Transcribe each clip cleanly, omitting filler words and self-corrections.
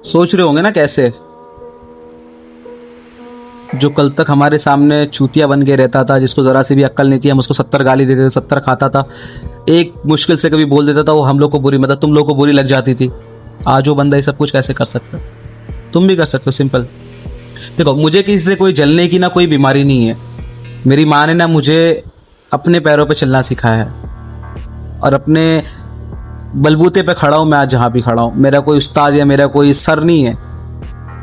सोच रहे होंगे ना कैसे, जो कल तक हमारे सामने चूतिया बन के रहता था, जिसको जरा सी भी अक्ल नहीं थी, हम उसको 70 गाली देते थे, 70 खाता था, एक मुश्किल से कभी बोल देता था, वो हम लोग को बुरी, मतलब तुम लोग को बुरी लग जाती थी। आज वो बंदा ये सब कुछ कैसे कर सकता? तुम भी कर सकते हो, सिंपल। देखो, मुझे किसी से कोई जलने की ना कोई बीमारी नहीं है। मेरी माँ ने ना मुझे अपने पैरों पे चलना सिखाया है, और अपने बलबूते पे खड़ा हूँ मैं आज जहाँ भी खड़ा हूँ। मेरा कोई उस्ताद या मेरा कोई सर नहीं है।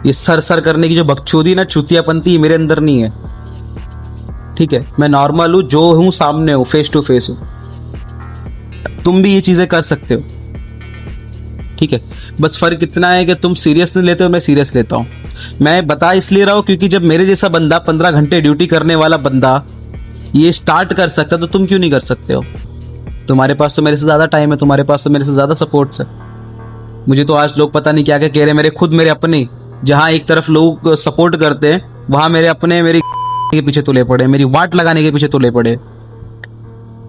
ये सर सर करने की जो बकचोदी ना, चुतियापंती, मेरे अंदर नहीं है। ठीक है, मैं नॉर्मल हूँ, जो हूँ सामने हूँ, फेस टू फेस हूँ। तुम भी ये चीजें कर सकते हो। ठीक है, बस फर्क इतना है कि तुम सीरियस नहीं लेते हो, मैं सीरियस लेता हूँ। मैं बता इसलिए रहा हूँ क्योंकि जब मेरे जैसा बंदा 15 घंटे ड्यूटी करने वाला बंदा ये स्टार्ट कर सकता, तो तुम क्यों नहीं कर सकते हो? तुम्हारे पास तो मेरे से ज्यादा टाइम है, तुम्हारे पास तो मेरे से ज्यादा सपोर्ट्स है। मुझे तो आज लोग पता नहीं क्या क्या कह रहे हैं, मेरे खुद मेरे अपने, जहां एक तरफ लोग सपोर्ट करते हैं, वहां मेरे अपने मेरी के पीछे तुले पड़े, मेरी वाट लगाने के पीछे तुले पड़े।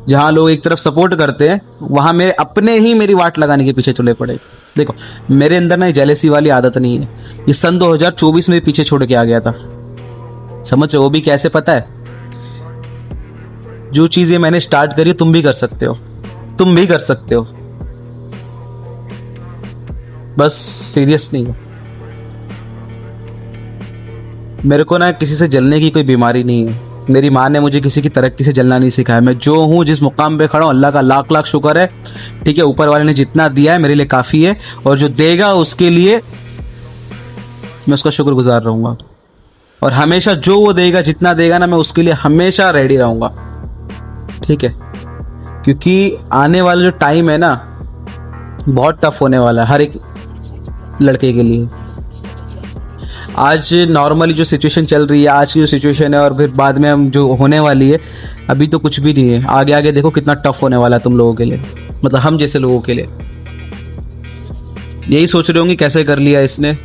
जहां लोग एक तरफ सपोर्ट करते हैं, वहां मेरे अपने ही मेरी वाट लगाने के पीछे तुले पड़े। देखो, मेरे अंदर ना जेलेसी वाली आदत नहीं है। ये सन 2024 में भी पीछे छोड़ के आ गया था। समझ रहे हो? वो भी कैसे पता है? जो चीजें मैंने स्टार्ट करी, तुम भी कर सकते हो, तुम भी कर सकते हो। बस सीरियस नहीं हो। मेरे को ना किसी से जलने की कोई बीमारी नहीं है। मेरी माँ ने मुझे किसी की तरक्की से जलना नहीं सिखाया। मैं जो हूँ, जिस मुकाम पे खड़ा हूँ, अल्लाह का लाख लाख शुक्र है। ठीक है, ऊपर वाले ने जितना दिया है मेरे लिए काफ़ी है, और जो देगा उसके लिए मैं उसका शुक्रगुजार रहूँगा। और हमेशा जो वो देगा, जितना देगा ना, मैं उसके लिए हमेशा रेडी रहूँगा। ठीक है, क्योंकि आने वाला जो टाइम है ना, बहुत टफ होने वाला है हर एक लड़के के लिए। आज नॉर्मली जो सिचुएशन चल रही है, आज की जो सिचुएशन है, और फिर बाद में हम जो होने वाली है, अभी तो कुछ भी नहीं है। आगे आगे देखो कितना टफ होने वाला है तुम लोगों के लिए, मतलब हम जैसे लोगों के लिए। यही सोच रहे होंगे कैसे कर लिया इसने।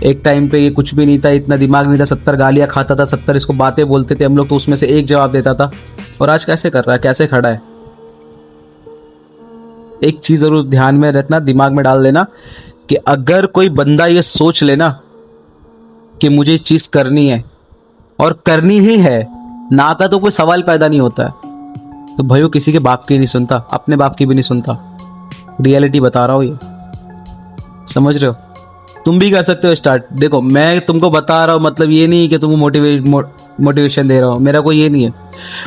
एक टाइम पे ये कुछ भी नहीं था, इतना दिमाग नहीं था, 70 गालियां खाता था, 70 इसको बातें बोलते थे हम लोग, तो उसमें से एक जवाब देता था। और आज कैसे कर रहा है, कैसे खड़ा है? एक चीज जरूर ध्यान में रखना, दिमाग में डाल देना, कि अगर कोई बंदा ये सोच लेना कि मुझे चीज करनी है और करनी ही है, ना का तो कोई सवाल पैदा नहीं होता है, तो भाई वो किसी के बाप की नहीं सुनता, अपने बाप की भी नहीं सुनता। रियलिटी बता रहा हूँ ये, समझ रहे हो? तुम भी कर सकते हो स्टार्ट। देखो, मैं तुमको बता रहा हूँ, मतलब ये नहीं कि तुमको मोटिवेशन दे रहा हूँ, मेरा कोई ये नहीं है।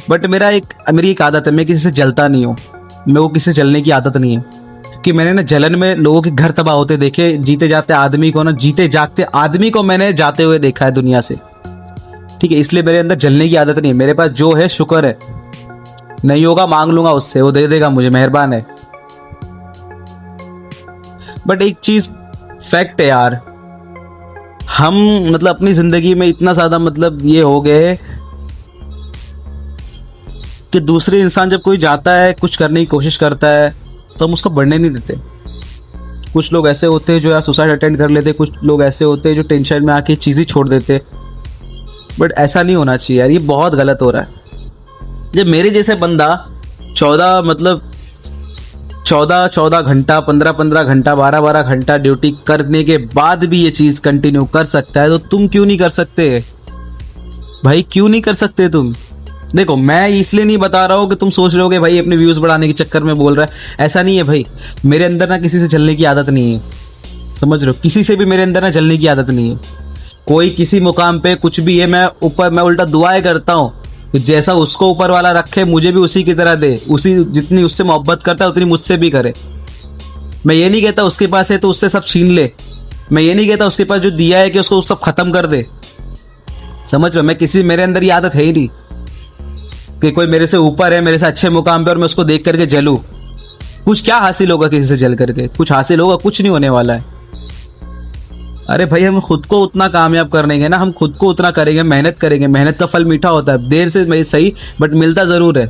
बट मेरी एक आदत है, मैं किसी से जलता नहीं हूँ। मैं वो किसी से जलने की आदत नहीं है कि मैंने ना जलन में लोगों के घर तबाह होते देखे, जीते जागते आदमी को मैंने जाते हुए देखा है दुनिया से। ठीक है, इसलिए मेरे अंदर जलने की आदत नहीं है। मेरे पास जो है शुक्र है, नहीं होगा मांग लूंगा उससे, वो दे देगा मुझे, मेहरबान है। बट एक चीज फैक्ट है यार, हम मतलब अपनी जिंदगी में इतना ज्यादा मतलब ये हो गए कि दूसरे इंसान जब कोई जाता है, कुछ करने की कोशिश करता है, तो हम उसको बढ़ने नहीं देते। कुछ लोग ऐसे होते हैं जो यार सुसाइड अटेंड कर लेते, कुछ लोग ऐसे होते हैं जो टेंशन में आके चीज़ ही छोड़ देते। बट ऐसा नहीं होना चाहिए यार, ये बहुत गलत हो रहा है। जब मेरे जैसे बंदा 14 घंटा, 15 घंटा, 12 घंटा ड्यूटी करने के बाद भी ये चीज़ कंटिन्यू कर सकता है, तो तुम क्यों नहीं कर सकते भाई? क्यों नहीं कर सकते तुम? देखो, मैं इसलिए नहीं बता रहा हूँ कि तुम सोच रहे हो कि भाई अपने व्यूज बढ़ाने के चक्कर में बोल रहा है, ऐसा नहीं है भाई। मेरे अंदर ना किसी से जलने की आदत नहीं है, समझ रहे हो? किसी से भी मेरे अंदर ना जलने की आदत नहीं है। कोई किसी मुकाम पे कुछ भी है, मैं उल्टा दुआएं करता हूँ कि जैसा उसको ऊपर वाला रखे, मुझे भी उसी की तरह दे। उसी जितनी उससे मोहब्बत करता है, उतनी मुझसे भी करे। मैं ये नहीं कहता उसके पास है तो उससे सब छीन ले, मैं ये नहीं कहता उसके पास जो दिया है कि उसको सब खत्म कर दे। समझ रहे हो? मेरे अंदर ये आदत है ही नहीं कि कोई मेरे से ऊपर है, मेरे से अच्छे मुकाम पे, और मैं उसको देख करके जलूं। कुछ क्या हासिल होगा किसी से जल करके? कुछ हासिल होगा? कुछ नहीं होने वाला है। अरे भाई, हम खुद को उतना कामयाब करेंगे ना, हम खुद को उतना करेंगे, मेहनत करेंगे। मेहनत का फल मीठा होता है, देर से सही बट मिलता जरूर है।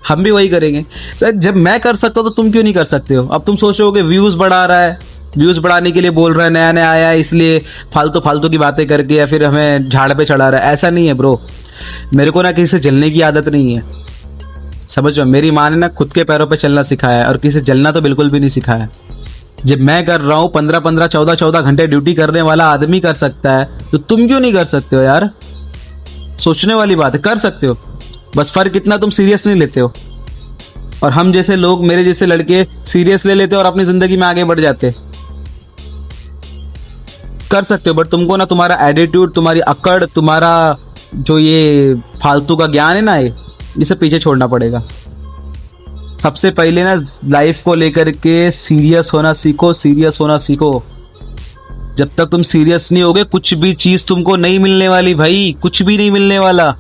हम भी वही करेंगे सर। जब मैं कर सकता हूँ तो तुम क्यों नहीं कर सकते हो? अब तुम सोच रहे हो कि व्यूज बढ़ा रहा है, व्यूज बढ़ाने के लिए बोल रहा है, नया नया आया है इसलिए फालतू की बातें करके या फिर हमें झाड़ पे चढ़ा रहा है। ऐसा नहीं है ब्रो। मेरे को ना किसी से जलने की आदत नहीं है, समझ रहे हो? मेरी माँ ने ना खुद के पैरों पे चलना सिखाया है, और किसी से जलना तो बिल्कुल भी नहीं सिखाया। जब मैं कर रहा हूँ 15-15, 14-14 घंटे ड्यूटी करने वाला आदमी कर सकता है, तो तुम क्यों नहीं कर सकते हो यार? सोचने वाली बात है, कर सकते हो, बस फर्क इतना तुम सीरियस नहीं लेते हो। और हम जैसे लोग, मेरे जैसे लड़के सीरियस ले लेते और अपनी जिंदगी में आगे बढ़ जाते। कर सकते हो, बट तुमको ना तुम्हारा एटीट्यूड, तुम्हारी अकड़, तुम्हारा जो ये फालतू का ज्ञान है ना, ये सब पीछे छोड़ना पड़ेगा। सबसे पहले ना लाइफ को लेकर के सीरियस होना सीखो, सीरियस होना सीखो। जब तक तुम सीरियस नहीं होगे, कुछ भी चीज तुमको नहीं मिलने वाली भाई, कुछ भी नहीं मिलने वाला।